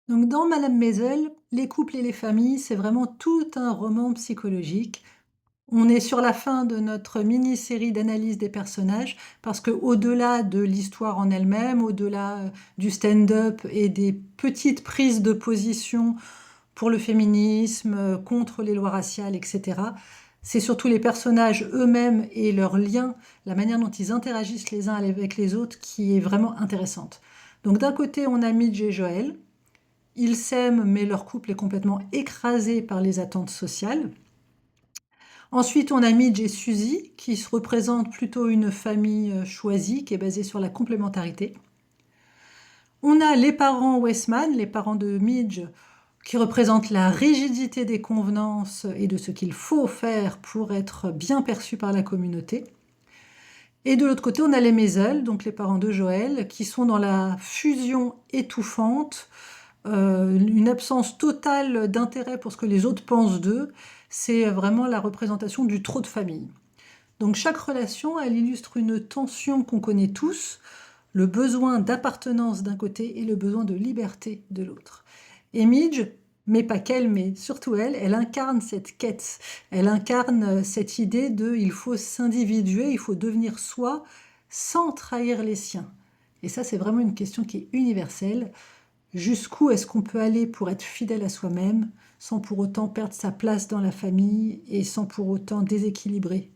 Donc dans Madame Maisel, les couples et les familles, c'est vraiment tout un roman psychologique. On est sur la fin de notre mini-série d'analyse des personnages parce qu'au-delà de l'histoire en elle-même, au-delà, du stand-up et des petites prises de position pour le féminisme, contre les lois raciales et cetera, c'est surtout les personnages eux-mêmes et leurs liens, la manière dont ils interagissent les uns avec les autres qui est vraiment intéressante. Donc d'un côté, on a Midge et Joël. Ils s'aiment, mais leur couple est complètement écrasé par les attentes sociales. Ensuite, on a Midge et Suzy, qui se représentent plutôt une famille choisie, qui est basée sur la complémentarité. On a les parents Westman, les parents de Midge, qui représentent la rigidité des convenances et de ce qu'il faut faire pour être bien perçu par la communauté. Et de l'autre côté, on a les Maisel, donc les parents de Joël, qui sont dans la fusion étouffante, une absence totale d'intérêt pour ce que les autres pensent d'eux. C'est vraiment la représentation du trop de famille. Donc chaque relation, elle illustre une tension qu'on connaît tous, le besoin d'appartenance d'un côté et le besoin de liberté de l'autre. Et Midge, mais pas qu'elle, mais surtout elle, elle incarne cette quête. Elle incarne cette idée de il faut s'individuer, il faut devenir soi sans trahir les siens. Et ça, c'est vraiment une question qui est universelle. Jusqu'où est-ce qu'on peut aller pour être fidèle à soi-même sans pour autant perdre sa place dans la famille et sans pour autant déséquilibrer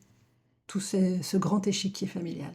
tout ce grand échiquier familial?